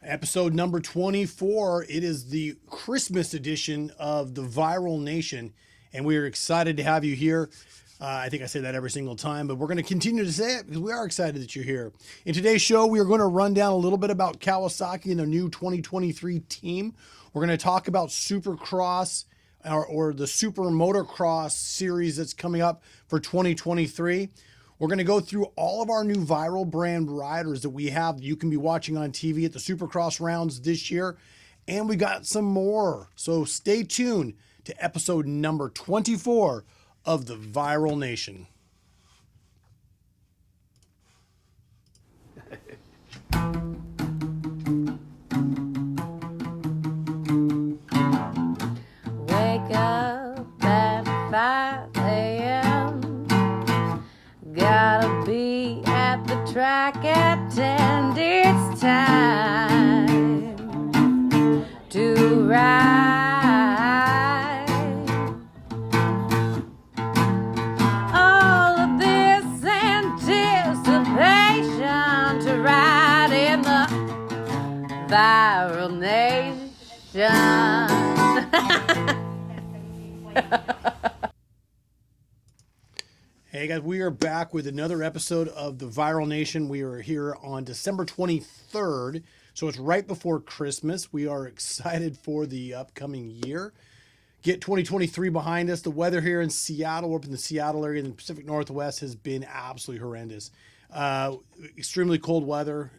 Episode number 24. It is the Christmas edition of the Viral Nation, and we are excited to have you here. I think I say that every single time, but we're going to continue to say it because we are excited that you're here. In today's show, we are going to run down a little bit about Kawasaki and their new 2023 team. We're going to talk about Supercross or the Super Motocross series that's coming up for 2023. We're going to go through all of our new viral brand riders that we have that you can be watching on TV at the Supercross rounds this year. And we got some more. So stay tuned to episode number 24 of the Viral Nation. Wake up at 5 a.m. Gotta be at the track at 10. It's time to ride. All of this anticipation to ride in the Viral Nation. Hey guys, we are back with another episode of the Viral Nation. We are here on December 23rd, so it's right before Christmas. We are excited for the upcoming year. Get 2023 behind us. The weather here in Seattle, up in the Seattle area in the Pacific Northwest, has been absolutely horrendous. Extremely cold weather,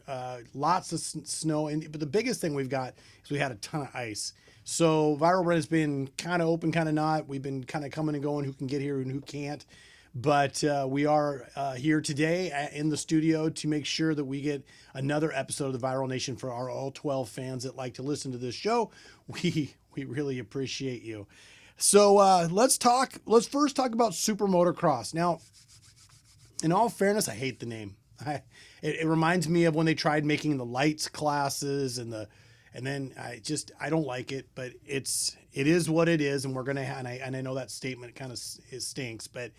lots of snow, but the biggest thing we've got is we had a ton of ice. So Viral Brand has been kind of open, kind of not. We've been kind of coming and going, who can get here and who can't. But we are here today in the studio to make sure that we get another episode of the Viral Nation for our all 12 fans that like to listen to this show. We really appreciate you. So let's first talk about Super Motocross. Now, in all fairness, I hate the name. It reminds me of when they tried making the lights classes and then I don't like it, but it is what it is, and we're gonna and I know that statement kind of stinks, but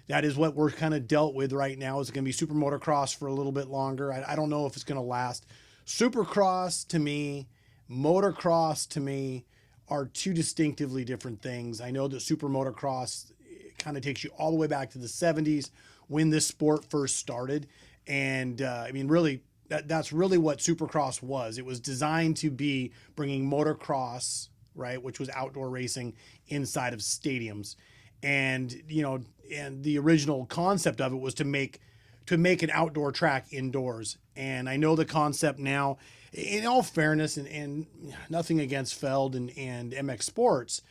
that is what we're kind of dealt with right now. Is it going to be Super Motocross for a little bit longer? I don't know if it's going to last. Supercross to me, motocross to me are two distinctively different things. I know that Super Motocross kind of takes you all the way back to the 70s when this sport first started. And I mean, really, that's really what Supercross was. It was designed to be bringing motocross, right, which was outdoor racing inside of stadiums. And, you know, and the original concept of it was to make an outdoor track indoors. And I know the concept now, in all fairness, and nothing against Feld and MX Sports,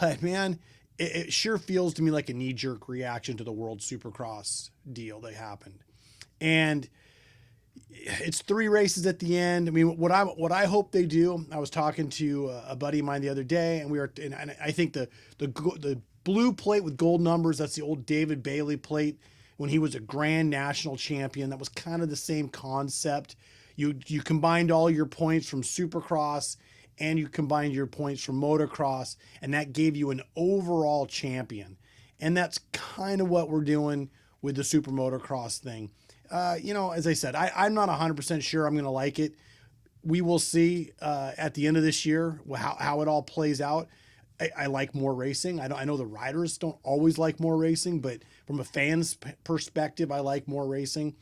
but man, it sure feels to me like a knee-jerk reaction to the World Supercross deal that happened. And it's 3 races at the end. I mean, what I hope they do, I was talking to a buddy of mine the other day, and I think the blue plate with gold numbers, that's the old David Bailey plate when he was a grand national champion. That was kind of the same concept. You combined all your points from Supercross and you combined your points from motocross, and that gave you an overall champion. And that's kind of what we're doing with the Super Motocross thing. You know, as I said, I'm not 100% sure I'm going to like it. We will see at the end of this year how it all plays out. I like more racing. I know the riders don't always like more racing, but from a fan's perspective, I like more racing.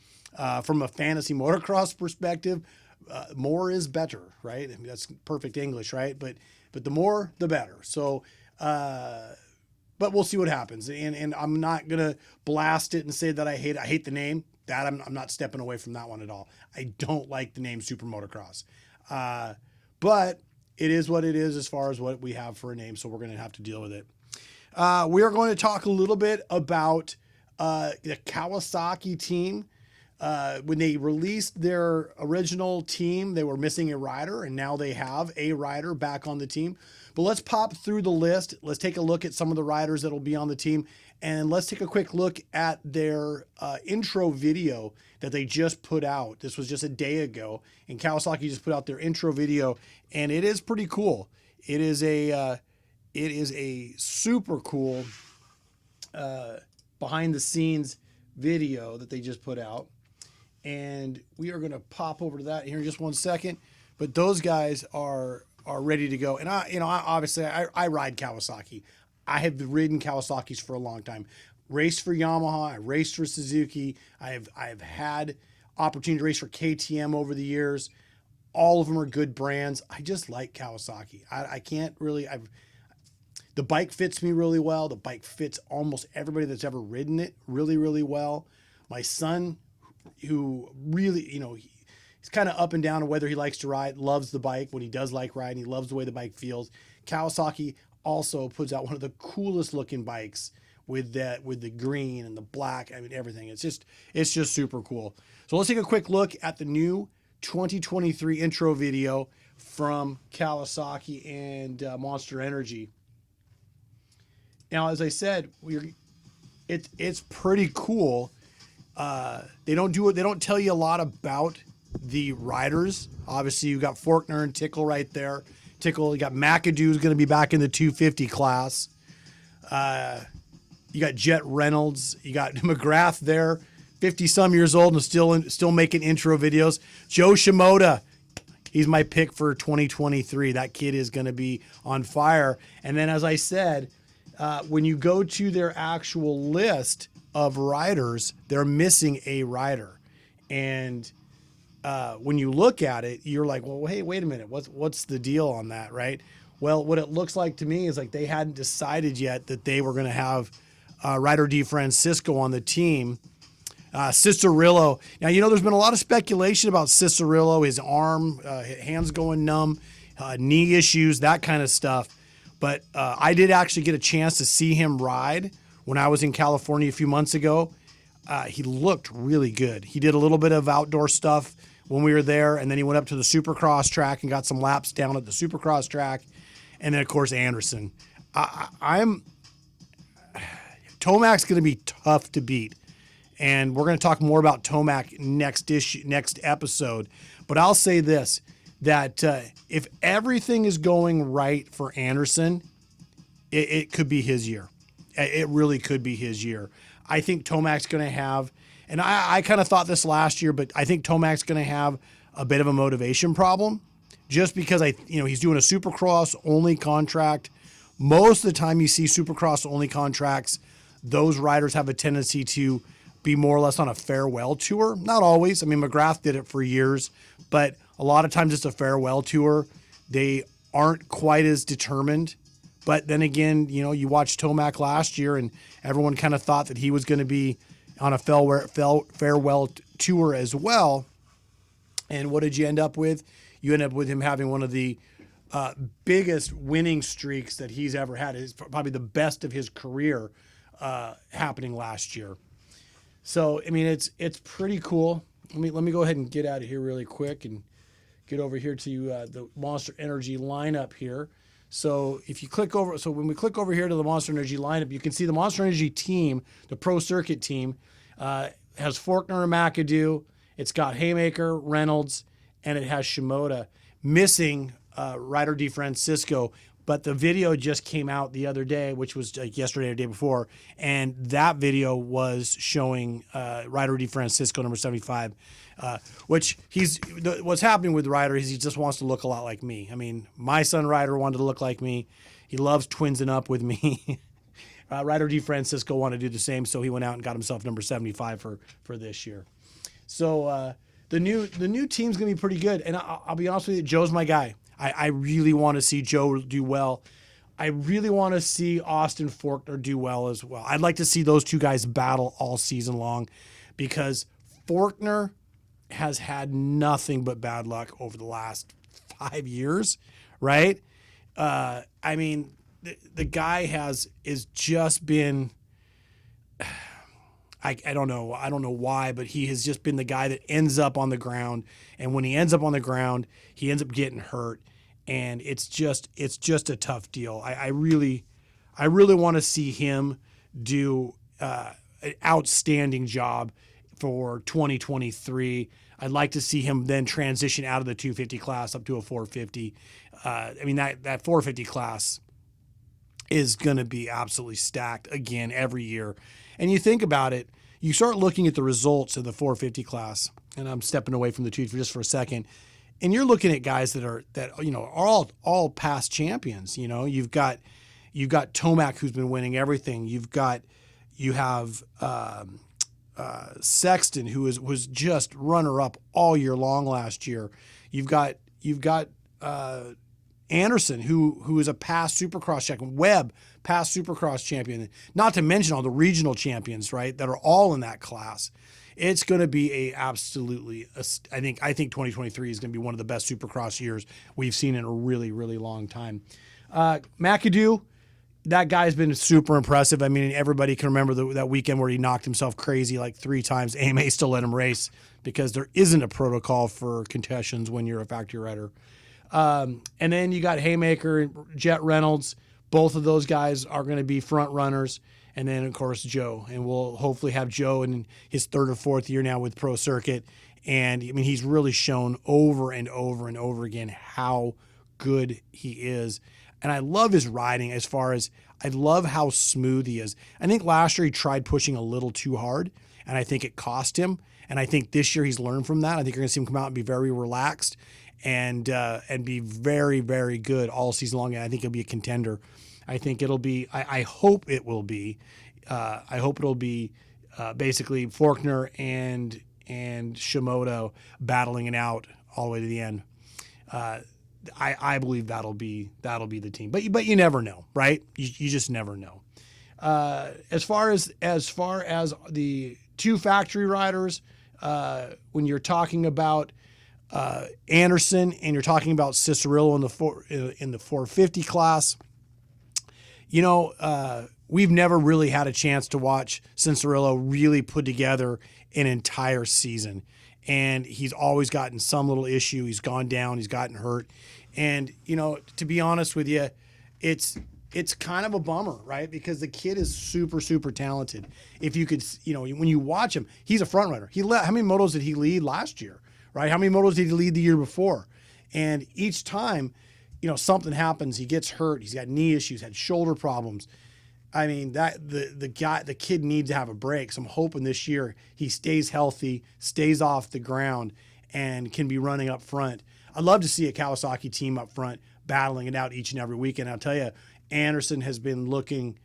From a fantasy motocross perspective, more is better, right? I mean, that's perfect English, right? But the more, the better. So, but we'll see what happens. And I'm not gonna blast it and say that I hate the name. That I'm not stepping away from that one at all. I don't like the name Super Motocross, but it is what it is as far as what we have for a name, so we're going to have to deal with it. We are going to talk a little bit about the Kawasaki team. When they released their original team, they were missing a rider, and now they have a rider back on the team. But let's pop through the list. Let's take a look at some of the riders that will be on the team, and let's take a quick look at their intro video that they just put out. This was just a day ago, and Kawasaki just put out their intro video, and it is pretty cool. It is a super cool behind the scenes video that they just put out. And we are going to pop over to that here in just one second. but those guys are ready to go. And obviously I ride Kawasaki. I have ridden Kawasaki's for a long time. Raced for Yamaha, I raced for Suzuki. I've had opportunity to race for KTM over the years. All of them are good brands. I just like Kawasaki. I can't really. The bike fits me really well. The bike fits almost everybody that's ever ridden it really, really well. My son, who really, he's kind of up and down on whether he likes to ride, loves the bike. When he does like riding, he loves the way the bike feels. Kawasaki also puts out one of the coolest looking bikes with the green and the black. I mean, everything. It's just super cool. So let's take a quick look at the new 2023 intro video from Kawasaki and Monster Energy. Now, as I said, it's pretty cool. They don't tell you a lot about the riders. Obviously, you got Faulkner and Tickle right there. Tickle, you got McAdoo's going to be back in the 250 class. You got Jet Reynolds. You got McGrath there, 50-some years old and still making intro videos. Joe Shimoda, he's my pick for 2023. That kid is going to be on fire. And then, as I said, when you go to their actual list of riders, they're missing a rider. And when you look at it, you're like, well, hey, wait a minute. What's the deal on that, right? Well, what it looks like to me is like they hadn't decided yet that they were going to have Ryder DeFrancisco on the team. Cicerillo. Now, there's been a lot of speculation about Cicerillo, his arm, hands going numb, knee issues, that kind of stuff. But I did actually get a chance to see him ride when I was in California a few months ago. He looked really good. He did a little bit of outdoor stuff when we were there, and then he went up to the Supercross track and got some laps down at the Supercross track. And then, of course, Anderson. Tomac's going to be tough to beat. And we're going to talk more about Tomac next episode. But I'll say this, that if everything is going right for Anderson, it could be his year. It really could be his year. I think Tomac's going to have, and I kind of thought this last year, but I think Tomac's going to have a bit of a motivation problem just because he's doing a Supercross only contract. Most of the time you see Supercross only contracts, those riders have a tendency to be more or less on a farewell tour. Not always. I mean, McGrath did it for years, but a lot of times it's a farewell tour. They aren't quite as determined. But then again, you watched Tomac last year and everyone kind of thought that he was going to be on a farewell tour as well. And what did you end up with? You end up with him having one of the biggest winning streaks that he's ever had. It's probably the best of his career happening last year. So, I mean, it's pretty cool. Let me go ahead and get out of here really quick and get over here to the Monster Energy lineup here. So if you click over, when we click over here to the Monster Energy lineup, you can see the Monster Energy team, the Pro Circuit team, has Faulkner and McAdoo. It's got Haymaker, Reynolds, and it has Shimoda. Missing Ryder DeFrancisco, but the video just came out the other day, which was like yesterday or the day before, and that video was showing Ryder DeFrancisco, number 75, which what's happening with Ryder is he just wants to look a lot like me. I mean, my son Ryder wanted to look like me. He loves twinsing up with me. Ryder DeFrancisco wanted to do the same, so he went out and got himself number 75 for this year. So the new team's going to be pretty good, and I'll be honest with you, Joe's my guy. I really want to see Joe do well. I really want to see Austin Faulkner do well as well. I'd like to see those two guys battle all season long because Faulkner has had nothing but bad luck over the last 5 years, right? I mean, the guy is just been, I don't know why, but he has just been the guy that ends up on the ground. And when he ends up on the ground, he ends up getting hurt. And it's just a tough deal. I really want to see him do an outstanding job for 2023. I'd like to see him then transition out of the 250 class up to a 450. I mean, that 450 class is going to be absolutely stacked again every year. And you think about it, you start looking at the results of the 450 class, and I'm stepping away from the 2 just for a second. and you're looking at guys that are all past champions. You've got Tomac, who's been winning everything. You have Sexton, who was just runner up all year long last year. You've got Anderson, who is a past Supercross champion. Webb, past Supercross champion. Not to mention all the regional champions, right? That are all in that class. It's going to be I think 2023 is going to be one of the best Supercross years we've seen in a really, really long time. McAdoo, that guy's been super impressive. I mean, everybody can remember that weekend where he knocked himself crazy like 3 times. AMA still let him race because there isn't a protocol for concussions when you're a factory rider. And then you got Haymaker and Jet Reynolds. Both of those guys are going to be front runners. And then, of course, Joe. And we'll hopefully have Joe in his 3rd or 4th year now with Pro Circuit. And, I mean, he's really shown over and over and over again how good he is. And I love his riding I love how smooth he is. I think last year he tried pushing a little too hard, and I think it cost him. And I think this year he's learned from that. I think you're going to see him come out and be very relaxed and be very, very good all season long. And I think he'll be a contender. I think it'll be. I hope it will be. I hope it'll be basically Faulkner and Shimoda battling it out all the way to the end. I believe that'll be the team. But you never know, right? You just never know. As far as the 2 factory riders, when you're talking about Anderson and you're talking about Cicerillo in the 450 class. We've never really had a chance to watch Cicerillo really put together an entire season. And he's always gotten some little issue. He's gone down. He's gotten hurt. And, to be honest with you, it's kind of a bummer, right? Because the kid is super, super talented. If you could, when you watch him, he's a front runner. How many motos did he lead last year, right? How many motos did he lead the year before? And each time, something happens, he gets hurt. He's got knee issues, had shoulder problems. I mean, the kid needs to have a break. So I'm hoping this year he stays healthy, stays off the ground, and can be running up front. I'd love to see a Kawasaki team up front battling it out each and every weekend. I'll tell you, Anderson has been looking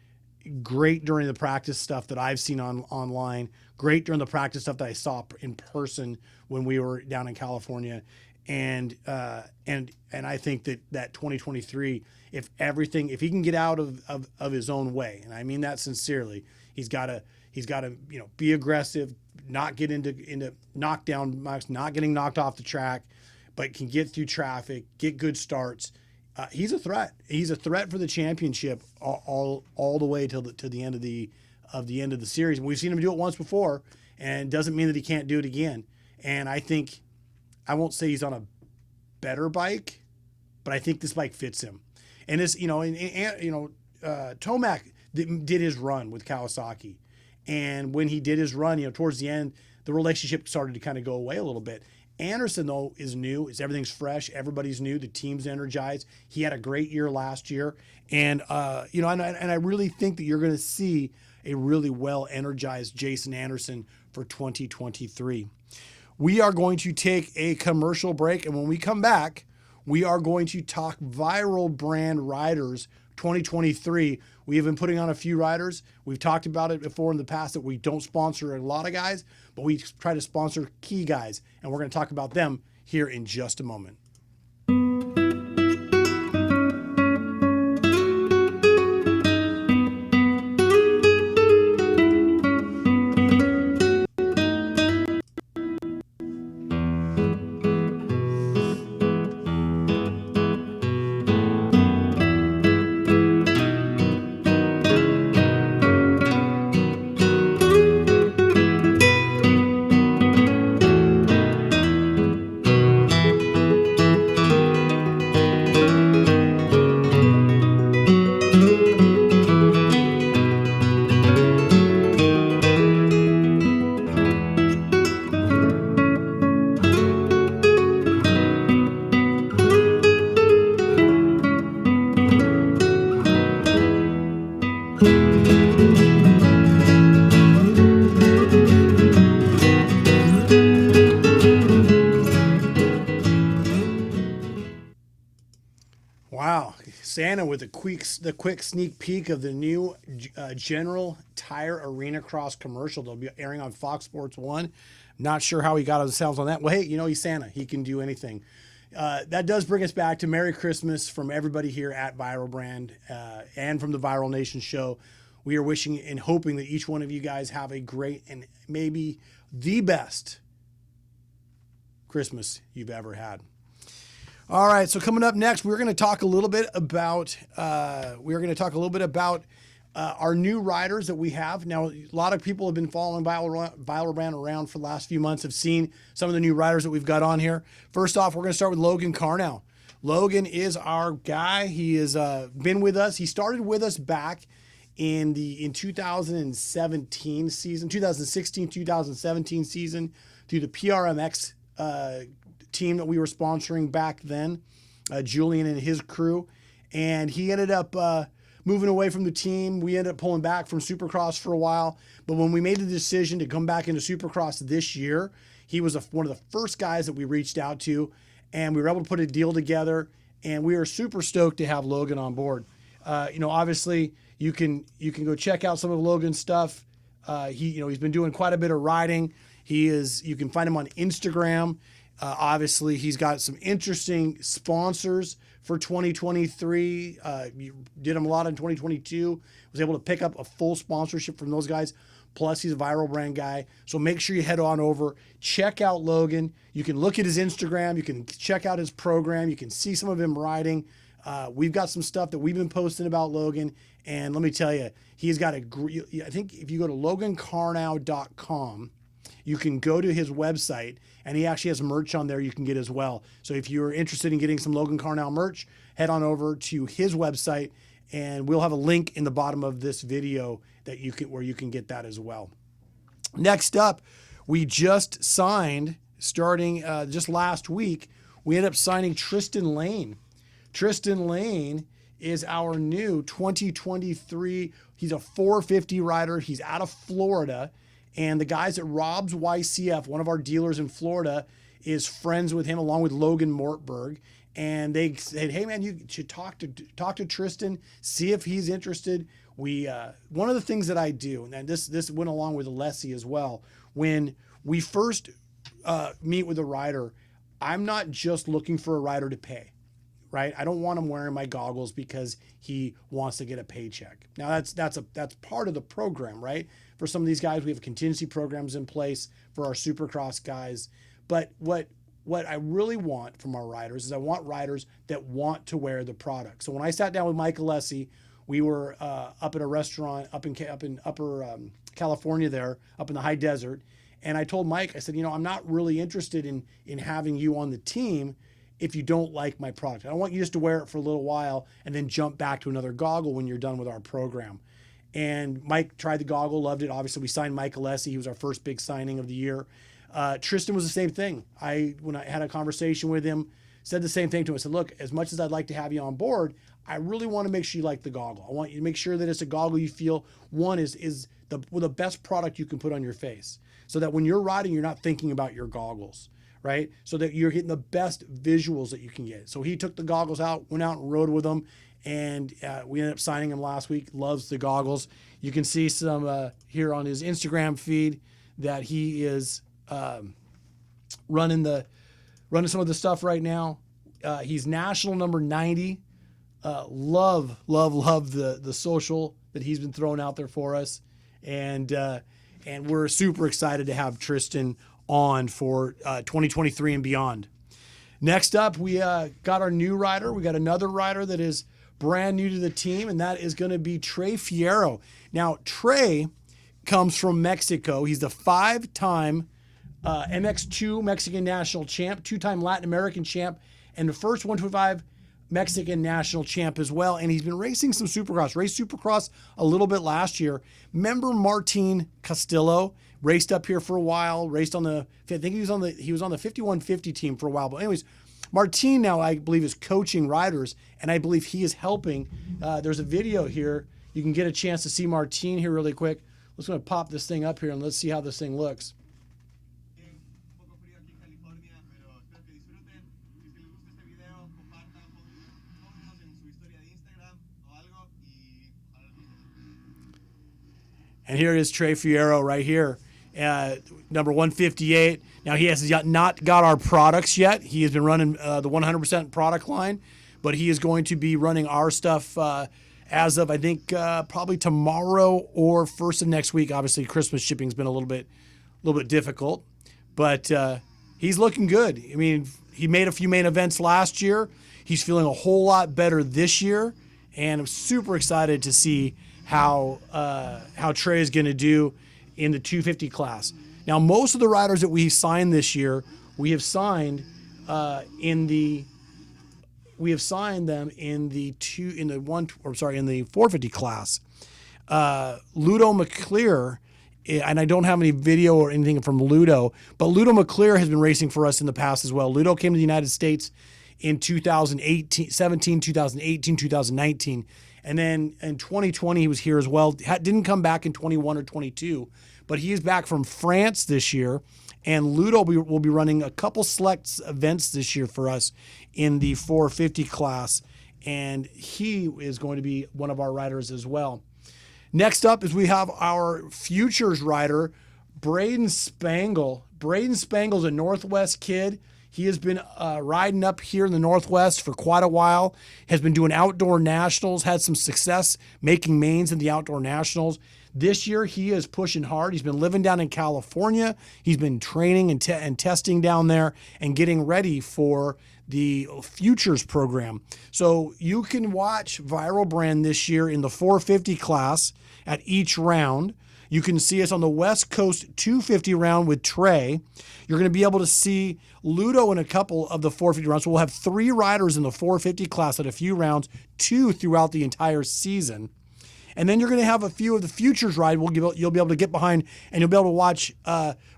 great during the practice stuff that I've seen online, great during the practice stuff that I saw in person when we were down in California. And I think that 2023, if he can get out of his own way, and I mean that sincerely, he's got to be aggressive, not get into knockdown marks, not getting knocked off the track, but can get through traffic, get good starts. He's a threat. He's a threat for the championship all the way till the end of the end of the series. And we've seen him do it once before, and it doesn't mean that he can't do it again. And I think, I won't say he's on a better bike, but I think this bike fits him. And this, Tomac did his run with Kawasaki, and when he did his run, towards the end, the relationship started to kind of go away a little bit. Anderson, though, is new. Everything's fresh. Everybody's new. The team's energized. He had a great year last year, and and I really think that you're going to see a really well energized Jason Anderson for 2023. We are going to take a commercial break, and when we come back, we are going to talk viral brand riders 2023. We have been putting on a few riders. We've talked about it before in the past that we don't sponsor a lot of guys, but we try to sponsor key guys, and we're going to talk about them here in just a moment. Wow, Santa with the quick sneak peek of the new General Tire Arena Cross commercial. They'll be airing on Fox Sports 1. Not sure how he got himself on that. Well, hey, you know, he's Santa. He can do anything. That does bring us back to Merry Christmas from everybody here at Viral Brand and from the Viral Nation show. We are wishing and hoping that each one of you guys have a great and maybe the best Christmas you've ever had. All right, so coming up next, we're going to talk a little bit about our new riders that we have. Now, a lot of people have been following Viral Brand around for the last few months, have seen some of the new riders that we've got on here. First off, we're going to start with Logan Karnow. Logan is our guy. He has been with us. He started with us back in 2017 season, 2016-2017 season through the PRMX team that we were sponsoring back then, Julian and his crew. And he ended up moving away from the team. We ended up pulling back from Supercross for a while. But when we made the decision to come back into Supercross this year, he was one of the first guys that we reached out to, and we were able to put a deal together. And we are super stoked to have Logan on board. Obviously you can go check out some of Logan's stuff. He's been doing quite a bit of riding. You can find him on Instagram. Obviously, he's got some interesting sponsors for 2023. You did him a lot in 2022. Was able to pick up a full sponsorship from those guys. Plus, he's a Viral Brand guy. So make sure you head on over, check out Logan. You can look at his Instagram. You can check out his program. You can see some of him riding. We've got some stuff that we've been posting about Logan. And let me tell you, he's got I think if you go to logankarnow.com, you can go to his website, and he actually has merch on there you can get as well. So if you're interested in getting some Logan Karnow merch, head on over to his website, and we'll have a link in the bottom of this video where you can get that as well. Next up, we just signed, starting just last week, we ended up signing Tristan Lane. Tristan Lane is our new 2023. He's a 450 rider. He's out of Florida. And the guys at Rob's YCF, one of our dealers in Florida, is friends with him along with Logan Mortberg. And they said, hey man, you should talk to Tristan, see if he's interested. One of the things that I do, and this went along with Alessi as well, when we first meet with a rider, I'm not just looking for a rider to pay, right? I don't want him wearing my goggles because he wants to get a paycheck. Now that's part of the program, right? For some of these guys, we have contingency programs in place for our Supercross guys. But what I really want from our riders is I want riders that want to wear the product. So when I sat down with Mike Alessi, we were up at a restaurant up in upper California there, up in the high desert. And I told Mike, I said, I'm not really interested in having you on the team if you don't like my product. I don't want you just to wear it for a little while and then jump back to another goggle when you're done with our program. And Mike tried the goggle, loved it. Obviously, we signed Mike Alessi. He was our first big signing of the year. Tristan was the same thing. When I had a conversation with him, said the same thing to him. I said, look, as much as I'd like to have you on board, I really want to make sure you like the goggle. I want you to make sure that it's a goggle you feel, one, is the best product you can put on your face. So that when you're riding, you're not thinking about your goggles, right? So that you're getting the best visuals that you can get. So he took the goggles out, went out and rode with them. And we ended up signing him last week. Loves the goggles. You can see some here on his Instagram feed that he is running some of the stuff right now. He's national number 90. Love the social that he's been throwing out there for us, and we're super excited to have Tristan on for 2023 and beyond. Next up, we got our new rider. We got another rider that is brand new to the team, and that is going to be Tre Fierro. Now, Tre comes from Mexico. He's the 5-time MX2 Mexican national champ, 2-time Latin American champ, and the first 125 Mexican national champ as well. And he's been racing some Supercross. Raced Supercross a little bit last year. Member Martin Castillo raced up here for a while. Raced on I think he was on the 5150 team for a while. But anyways, Martin now, I believe, is coaching riders, and I believe he is helping. There's a video here. You can get a chance to see Martin here really quick. Let's going to pop this thing up here, and let's see how this thing looks. And here is Tre Fierro right here, number 158. Now, he has not got our products yet. He has been running the 100% product line, but he is going to be running our stuff as of, I think, probably tomorrow or first of next week. Obviously, Christmas shipping's been a little bit difficult, but he's looking good. I mean, he made a few main events last year. He's feeling a whole lot better this year, and I'm super excited to see how Tre is going to do in the 250 class. Now, most of the riders that we signed this year, we have signed in the 450 class. Ludo MacLer, and I don't have any video or anything from Ludo, but Ludo MacLer has been racing for us in the past as well. Ludo came to the United States in 2018, 2019, and then in 2020 he was here as well. Didn't come back in 21 or 22, but he is back from France this year. And Ludo will be running a couple select events this year for us in the 450 class, and he is going to be one of our riders as well. Next up is we have our futures rider, Braden Spangle. Braden Spangle is a Northwest kid. He has been riding up here in the Northwest for quite a while, has been doing outdoor nationals, had some success making mains in the outdoor nationals. This year, he is pushing hard. He's been living down in California. He's been training and testing down there and getting ready for the Futures program. So you can watch Viral Brand this year in the 450 class at each round. You can see us on the West Coast 250 round with Tre. You're going to be able to see Ludo in a couple of the 450 rounds. So we'll have 3 riders in the 450 class at a few rounds, 2 throughout the entire season. And then you're going to have a few of the futures ride. You'll be able to get behind, and you'll be able to watch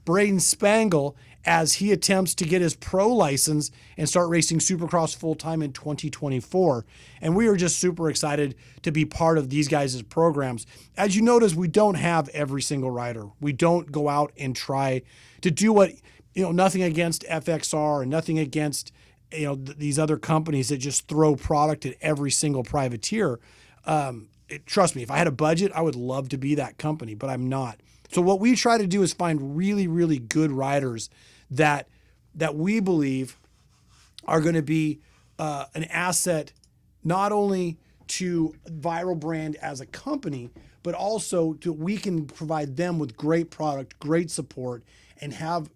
Braden Spangle as he attempts to get his pro license and start racing Supercross full-time in 2024. And we are just super excited to be part of these guys' programs. As you notice, we don't have every single rider. We don't go out and try to do what, nothing against FXR and nothing against, these other companies that just throw product at every single privateer. Trust me, if I had a budget, I would love to be that company, but I'm not. So what we try to do is find really, really good riders that we believe are going to be an asset not only to Viral Brand as a company, but also we can provide them with great product, great support, and have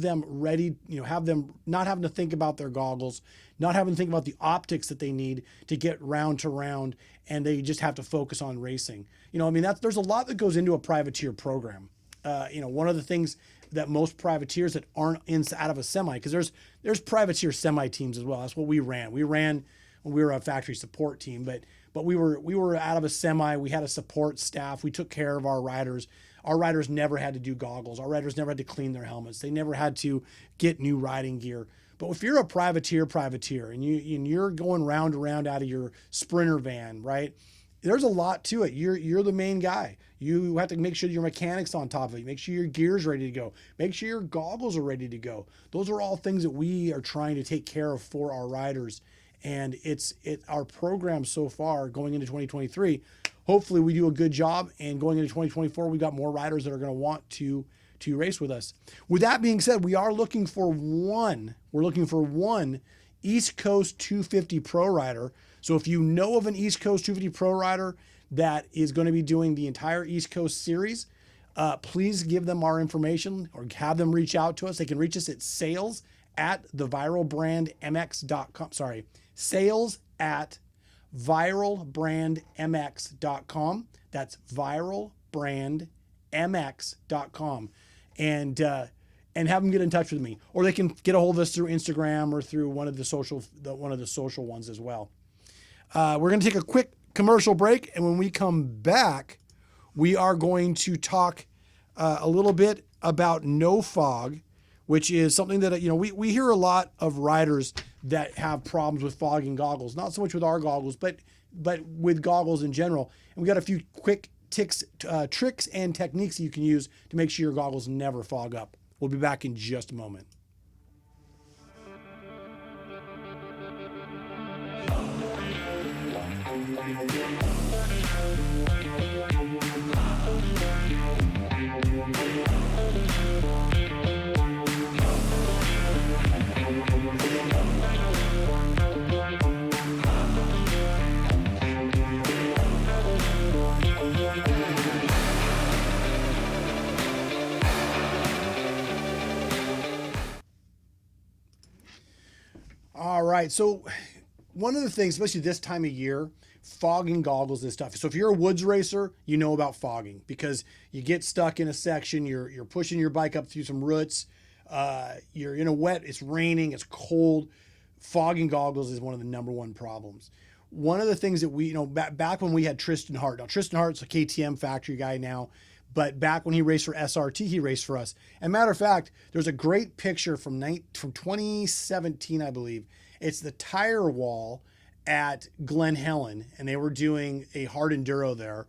them ready, have them not having to think about their goggles, not having to think about the optics that they need to get round to round, and they just have to focus on racing. There's a lot that goes into a privateer program. One of the things that most privateers that aren't out of a semi, because there's privateer semi teams as well. That's what we ran. We ran when we were a factory support team, but we were out of a semi. We had a support staff. We took care of our riders. Our riders never had to do goggles. Our riders never had to clean their helmets. They never had to get new riding gear. But if you're a privateer, and you're going round and round out of your Sprinter van, right? There's a lot to it. You're the main guy. You have to make sure your mechanic's on top of it. Make sure your gear's ready to go. Make sure your goggles are ready to go. Those are all things that we are trying to take care of for our riders. And it's our program so far going into 2023. Hopefully we do a good job, and going into 2024, we've got more riders that are going to want to race with us. With that being said, we are looking for one East Coast 250 pro rider. So if you know of an East Coast 250 pro rider that is going to be doing the entire East Coast series, please give them our information or have them reach out to us. They can reach us at sales@theviralbrandmx.com. Sales@viralbrandmx.com. That's viralbrandmx.com. And have them get in touch with me, or they can get a hold of us through Instagram or through one of the social ones as well. We're going to take a quick commercial break, and when we come back, we are going to talk a little bit about no fog, which is something that we hear a lot of riders that have problems with fogging goggles. Not so much with our goggles, but with goggles in general. And we got a few quick tricks and techniques that you can use to make sure your goggles never fog up. We'll be back in just a moment. All right. So one of the things, especially this time of year, fogging goggles is tough. So if you're a woods racer, you know about fogging because you get stuck in a section, you're pushing your bike up through some roots, you're in a wet, it's raining, it's cold. Fogging goggles is one of the number one problems. One of the things that we, back when we had Tristan Hart. Now Tristan Hart's a KTM factory guy now, but back when he raced for SRT, he raced for us. And matter of fact, there's a great picture from 2017, I believe. It's the tire wall at Glen Helen, and they were doing a hard enduro there.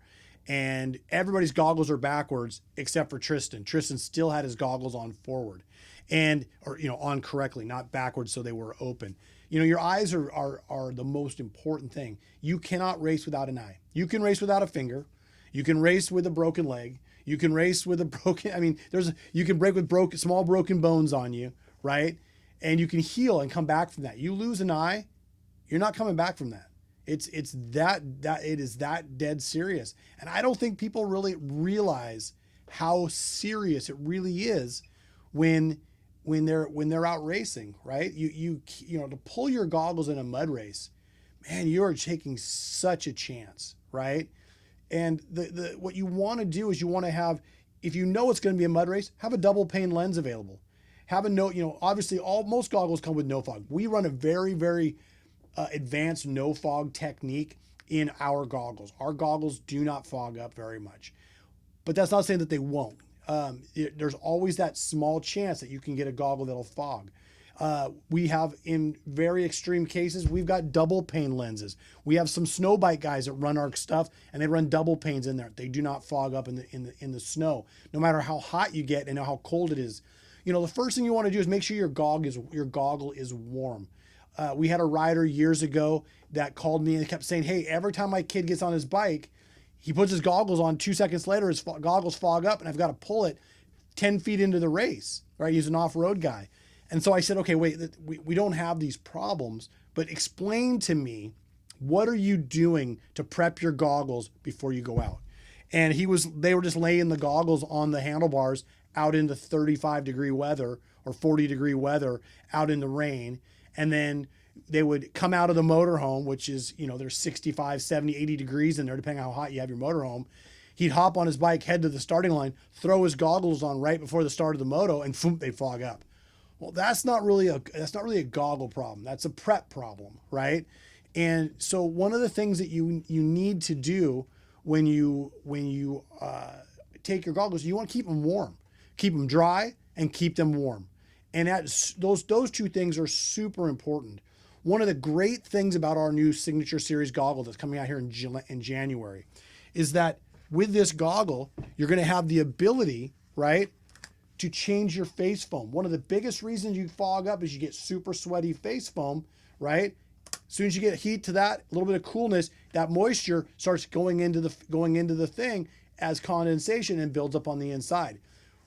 And everybody's goggles are backwards except for Tristan. Tristan still had his goggles on forward or on correctly, not backwards, so they were open. Your eyes are the most important thing. You cannot race without an eye. You can race without a finger. You can race with a broken leg. You can race with a broken, you can break with small broken bones on you, right? And you can heal and come back from that. You lose an eye, you're not coming back from that. It is that dead serious. And I don't think people really realize how serious it really is when they're out racing, right? You to pull your goggles in a mud race, man, you are taking such a chance, right? And what you want to do is you want to have, if you know it's going to be a mud race, have a double pane lens available. Have a obviously most goggles come with no fog. We run a very, very advanced no fog technique in our goggles. Our goggles do not fog up very much, but that's not saying that they won't. There's always that small chance that you can get a goggle that'll fog. We have, in very extreme cases, we've got double pane lenses. We have some snow bike guys that run our stuff, and they run double panes in there. They do not fog up in the snow, no matter how hot you get and how cold it is. The first thing you want to do is make sure your goggle is warm. We had a rider years ago that called me and kept saying, "Hey, every time my kid gets on his bike, he puts his goggles on. 2 seconds later, his goggles fog up, and I've got to pull it 10 feet into the race." Right? He's an off-road guy. And so I said, okay, wait, we don't have these problems, but explain to me, what are you doing to prep your goggles before you go out? And they were just laying the goggles on the handlebars out into 35-degree weather or 40-degree weather out in the rain. And then they would come out of the motorhome, which is, there's 65, 70, 80 degrees in there, depending on how hot you have your motorhome. He'd hop on his bike, head to the starting line, throw his goggles on right before the start of the moto, and boom, they'd fog up. Well, that's not really a goggle problem. That's a prep problem, right? And so one of the things that you need to do when you take your goggles, you want to keep them warm, keep them dry, and keep them warm. And those two things are super important. One of the great things about our new Signature Series goggle that's coming out here in January is that with this goggle, you're going to have the ability, right, to change your face foam. One of the biggest reasons you fog up is you get super sweaty face foam, right? As soon as you get heat to that, a little bit of coolness, that moisture starts going into the thing as condensation and builds up on the inside.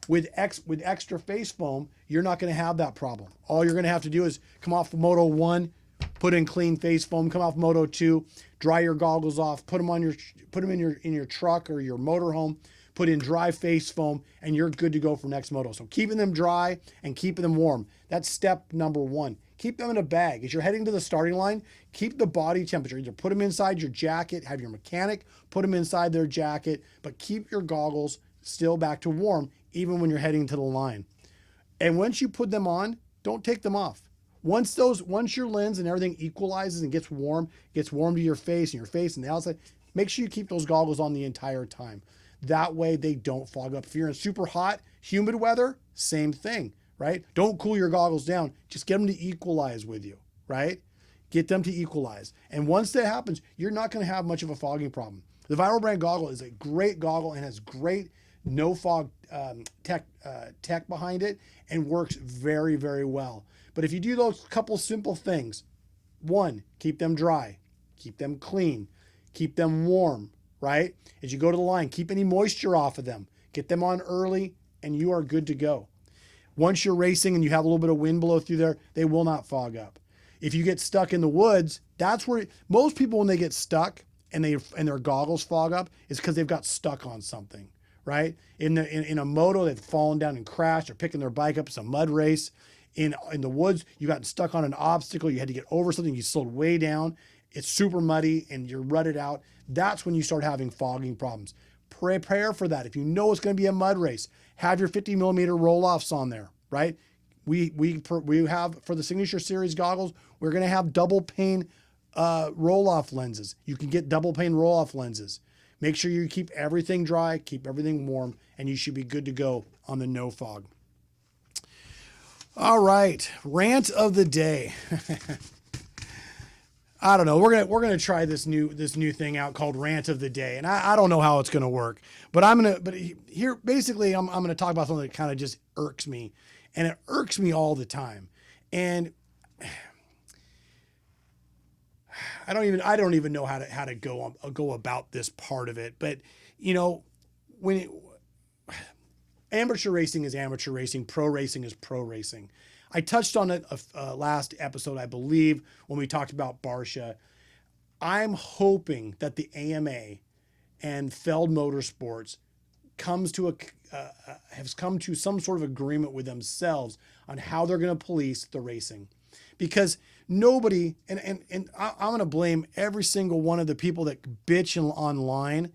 With extra face foam, you're not going to have that problem. All you're going to have to do is come off Moto 1, put in clean face foam, come off Moto 2, dry your goggles off, put them in your truck or your motorhome, put in dry face foam, and you're good to go for next moto. So keeping them dry and keeping them warm. That's step number one. Keep them in a bag. As you're heading to the starting line, keep the body temperature. Either put them inside your jacket, have your mechanic put them inside their jacket, but keep your goggles still back to warm, even when you're heading to the line. And once you put them on, don't take them off. Once your lens and everything equalizes and gets warm to your face and the outside, make sure you keep those goggles on the entire time. That way they don't fog up. If you're in super hot, humid weather, same thing, right? Don't cool your goggles down. Just get them to equalize with you, right? Get them to equalize. And once that happens, you're not going to have much of a fogging problem. The Viral brand goggle is a great goggle and has great no fog tech behind it and works very, very well. But if you do those couple simple things, one, keep them dry, keep them clean, keep them warm, right? As you go to the line, keep any moisture off of them, get them on early, and you are good to go. Once you're racing and you have a little bit of wind blow through there, they will not fog up. If you get stuck in the woods, that's where most people, when they get stuck and their goggles fog up, is because they've got stuck on something, right? In a moto, they've fallen down and crashed, or picking their bike up. It's a mud race. in the woods, you got stuck on an obstacle, you had to get over something, you slowed way down, it's super muddy and you're rutted out. That's when you start having fogging problems. Prepare for that. If you know it's going to be a mud race, have your 50 millimeter roll-offs on there, right? We have, for the Signature Series goggles, we're going to have double pane roll-off lenses. You can get double pane roll-off lenses. Make sure you keep everything dry, keep everything warm, and you should be good to go on the no fog. All right, rant of the day. I don't know. We're gonna try this new thing out called rant of the day, and I don't know how it's gonna work. But here basically I'm gonna talk about something that kind of just irks me, and it irks me all the time. And I don't even know how to go about this part of it. But amateur racing is amateur racing, pro racing is pro racing. I touched on it last episode, I believe, when we talked about Barcia. I'm hoping that the AMA and Feld Motorsports has come to some sort of agreement with themselves on how they're going to police the racing. Because nobody, and I'm going to blame every single one of the people that bitch online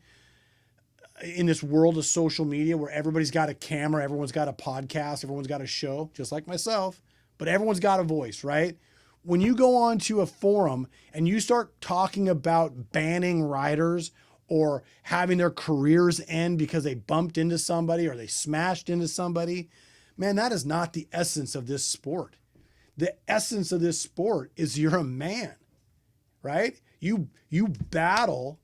in this world of social media where everybody's got a camera, everyone's got a podcast, everyone's got a show, just like myself, but everyone's got a voice, right? When you go onto a forum and you start talking about banning riders or having their careers end because they bumped into somebody or they smashed into somebody, man, that is not the essence of this sport. The essence of this sport is you're a man, right? You battle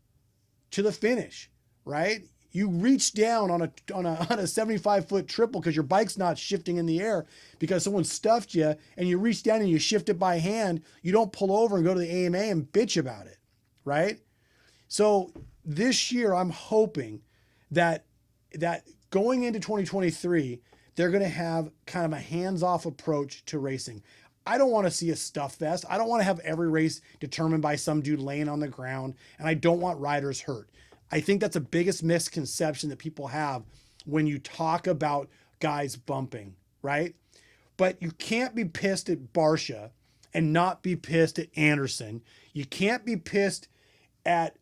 to the finish, right? You reach down on a 75-foot triple because your bike's not shifting in the air because someone stuffed you, and you reach down and you shift it by hand. You don't pull over and go to the AMA and bitch about it, right? So this year, I'm hoping that going into 2023, they're going to have kind of a hands-off approach to racing. I don't want to see a stuff fest. I don't want to have every race determined by some dude laying on the ground, and I don't want riders hurt. I think that's the biggest misconception that people have when you talk about guys bumping, right? But you can't be pissed at Barcia and not be pissed at Anderson. You can't be pissed at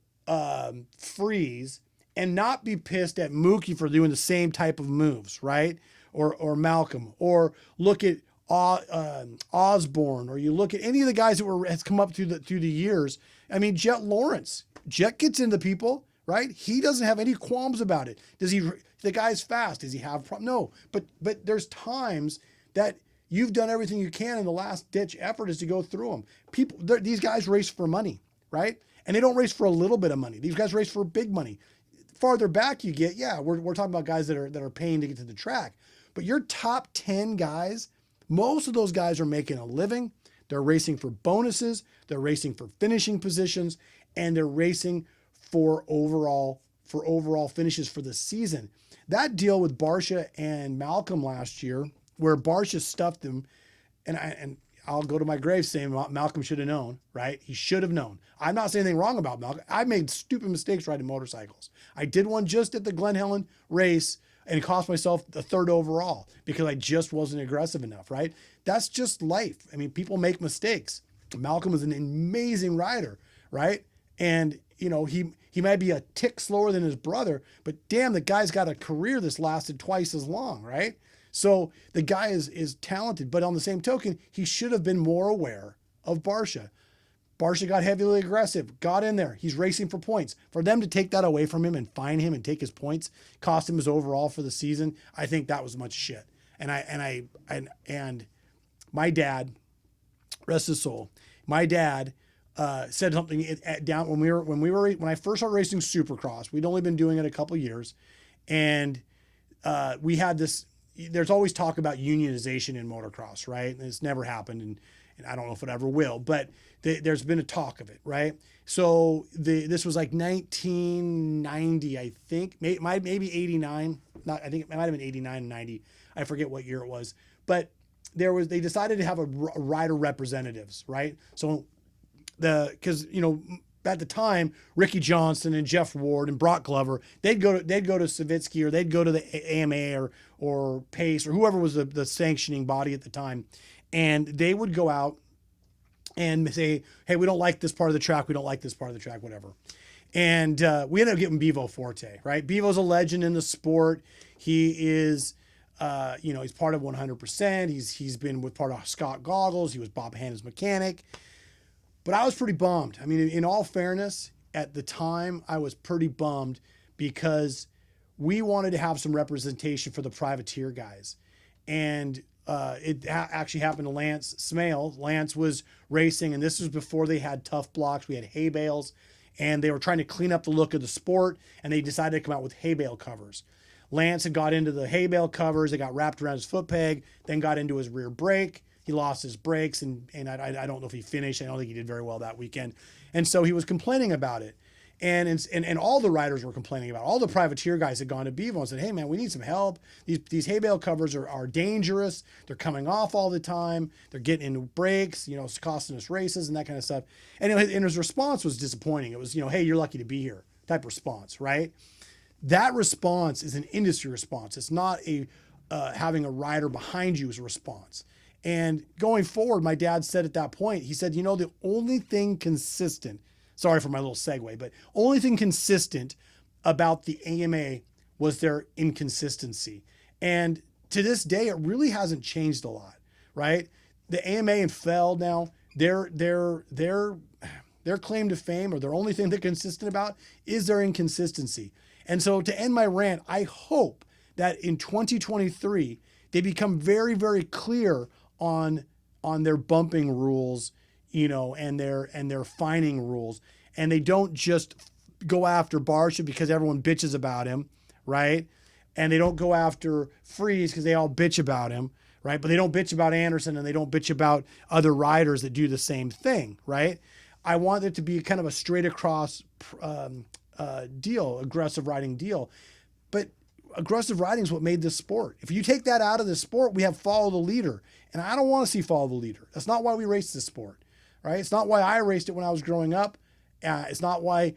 Freeze and not be pissed at Mookie for doing the same type of moves, right? Or Malcolm, or look at Osborne, or you look at any of the guys that has come up through the years. I mean, Jet Lawrence. Jet gets into people, right? He doesn't have any qualms about it. The guy's fast. Does he have problems? No. But there's times that you've done everything you can, and the last ditch effort is to go through them. These guys race for money, right? And they don't race for a little bit of money. These guys race for big money. Farther back you get, we're talking about guys that are paying to get to the track. But your top 10 guys, most of those guys are making a living. They're racing for bonuses. They're racing for finishing positions, and they're racing for overall finishes for the season. That deal with Barcia and Malcolm last year, where Barcia stuffed them, and I'll go to my grave saying Malcolm should have known, right? He should have known. I'm not saying anything wrong about Malcolm. I made stupid mistakes riding motorcycles. I did one just at the Glen Helen race and cost myself the 3rd overall because I just wasn't aggressive enough, right? That's just life. I mean, people make mistakes. Malcolm was an amazing rider, right? And he might be a tick slower than his brother, but damn, the guy's got a career that's lasted twice as long, right? So the guy is talented, but on the same token, he should have been more aware of Barcia. Barcia got heavily aggressive, got in there. He's racing for points. For them to take that away from him and fine him and take his points, cost him his overall for the season, I think that was much shit. And my dad, rest his soul, my dad said something down when I first started racing Supercross. We'd only been doing it a couple years, and we had this. There's always talk about unionization in motocross, right? And it's never happened, and I don't know if it ever will, but there's been a talk of it, right? So this was like 1990, I think, maybe 89. I think it might have been 89 and 90. I forget what year it was, but they decided to have a rider representatives, right? So because at the time, Ricky Johnson and Jeff Ward and Brock Glover, they'd go to Savitsky, or they'd go to the AMA or Pace or whoever was the sanctioning body at the time, and they would go out and say, hey, we don't like this part of the track. We don't like this part of the track, whatever. And we ended up getting Bevo Forte, right? Bevo's a legend in the sport. He is, he's part of 100%. He's been with part of Scott Goggles. He was Bob Hannah's mechanic. But I was pretty bummed. I mean, in all fairness, at the time, I was pretty bummed because we wanted to have some representation for the privateer guys. And it actually happened to Lance Smale. Lance was racing, and this was before they had tough blocks. We had hay bales, and they were trying to clean up the look of the sport, and they decided to come out with hay bale covers. Lance had got into the hay bale covers. They got wrapped around his foot peg, then got into his rear brake. He lost his brakes, and I don't know if he finished. I don't think he did very well that weekend. And so he was complaining about it. And all the riders were complaining about it. All the privateer guys had gone to Bevo and said, hey, man, we need some help. These hay bale covers are dangerous. They're coming off all the time. They're getting into brakes. It's costing us races and that kind of stuff. And his response was disappointing. It was, hey, you're lucky to be here type response, right? That response is an industry response. It's not having a rider behind you as a response. And going forward, my dad said at that point, he said, the only thing consistent, sorry for my little segue, but only thing consistent about the AMA was their inconsistency. And to this day, it really hasn't changed a lot, right? The AMA and Feld now, their claim to fame, or their only thing they're consistent about, is their inconsistency. And so to end my rant, I hope that in 2023, they become very, very clear on their bumping rules, and their fining rules. And they don't just go after Barsha because everyone bitches about him, right? And they don't go after Freeze because they all bitch about him, right? But they don't bitch about Anderson, and they don't bitch about other riders that do the same thing, right? I want it to be kind of a straight across deal, aggressive riding deal. But aggressive riding is what made this sport. If you take that out of the sport, we have follow the leader. And I don't want to see follow the leader. That's not why we race this sport, right? It's not why I raced it when I was growing up. It's not why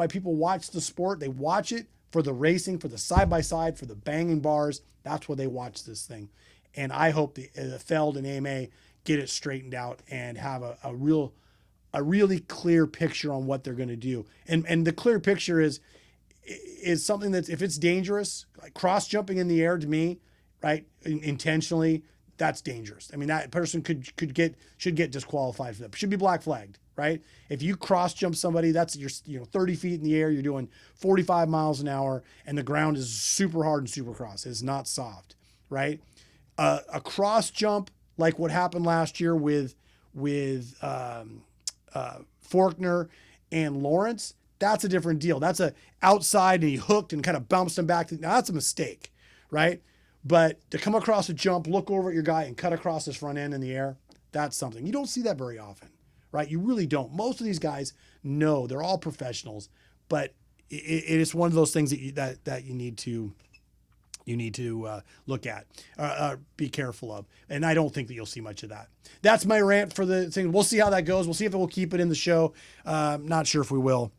people watch the sport. They watch it for the racing, for the side-by-side, for the banging bars. That's why they watch this thing. And I hope the Feld and AMA get it straightened out and have a really clear picture on what they're going to do. And the clear picture is something that, if it's dangerous, like cross jumping in the air, to me, right, intentionally, that's dangerous. I mean, that person should get disqualified for that. Should be black flagged, right? If you cross jump somebody, that's 30 feet in the air, you're doing 45 miles an hour, and the ground is super hard and super cross. It's not soft, right? A cross jump like what happened last year with Faulkner and Lawrence, that's a different deal. That's a outside and he hooked and kind of bounced him back. Now that's a mistake, right? But to come across a jump, look over at your guy and cut across his front end in the air, that's something. You don't see that very often, right? You really don't. Most of these guys know, they're all professionals, but it is one of those things that you need to look at, be careful of. And I don't think that you'll see much of that. That's my rant for the thing. We'll see how that goes. We'll see if we'll keep it in the show. Not sure if we will.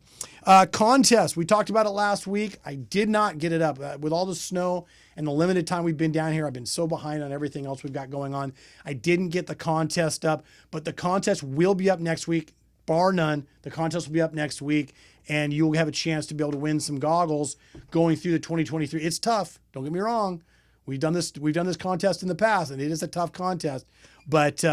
Contest. We talked about it last week. I did not get it up. With all the snow and the limited time we've been down here, I've been so behind on everything else we've got going on. I didn't get the contest up, but the contest will be up next week. Bar none. The contest will be up next week, and you'll have a chance to be able to win some goggles going through the 2023. It's tough. Don't get me wrong. We've done this contest in the past, and it is a tough contest, but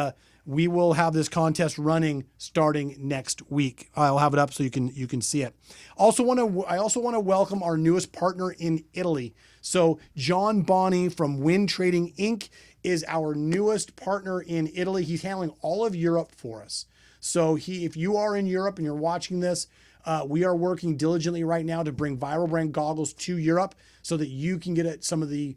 we will have this contest running starting next week. I'll have it up so you can see it. I also want to welcome our newest partner in Italy. So John Bonney from Wind Trading Inc. is our newest partner in Italy. He's handling all of Europe for us. So if you are in Europe and you're watching this, we are working diligently right now to bring Viral Brand goggles to Europe so that you can get at some of the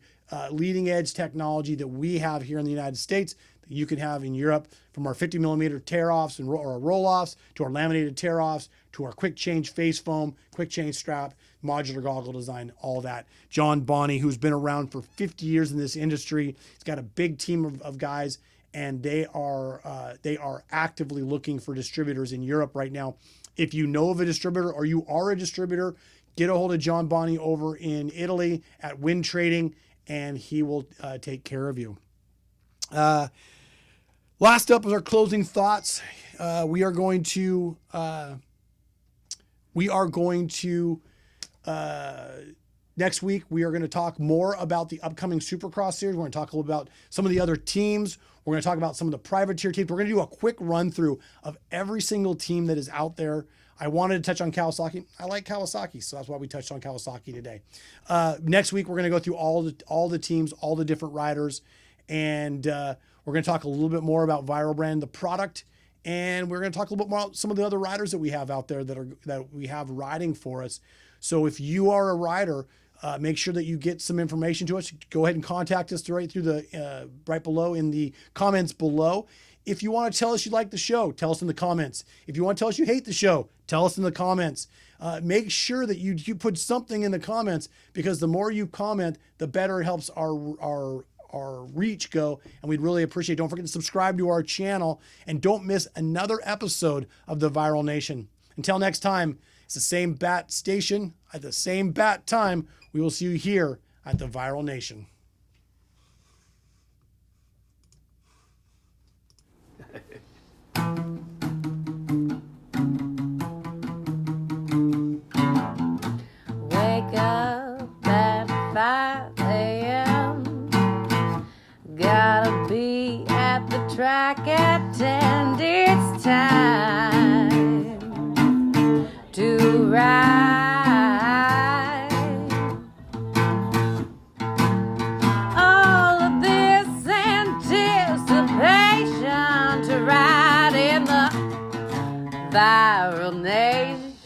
leading edge technology that we have here in the United States that you can have in Europe, from our 50 millimeter tear-offs or roll-offs to our laminated tear-offs to our quick change face foam, quick change strap, modular goggle design, all that. John Bonney, who's been around for 50 years in this industry, he's got a big team of guys, and they are actively looking for distributors in Europe right now. If you know of a distributor or you are a distributor, get a hold of John Bonney over in Italy at Wind Trading, and he will take care of you. Last up is our closing thoughts. We are going to next week, we are going to talk more about the upcoming Supercross series. We're going to talk a little about some of the other teams. We're going to talk about some of the privateer teams. We're going to do a quick run through of every single team that is out there. I wanted to touch on Kawasaki. I like Kawasaki, so that's why we touched on Kawasaki today. Next week, we're going to go through all the teams, all the different riders, and we're going to talk a little bit more about Viral Brand, the product, and we're going to talk a little bit more about some of the other riders that we have out there that we have riding for us. So if you are a rider, make sure that you get some information to us. Go ahead and contact us right through the right below in the comments below. If you want to tell us you like the show, tell us in the comments. If you want to tell us you hate the show, tell us in the comments. Make sure that you put something in the comments, because the more you comment, the better it helps our reach go, and we'd really appreciate it. Don't forget to subscribe to our channel, and don't miss another episode of the Viral Nation. Until next time, it's the same bat station at the same bat time. We will see you here at the Viral Nation. Wake up at 5 a.m. Gotta be at the track at 10. It's time to ride. All of this anticipation to ride in the Viral Nation.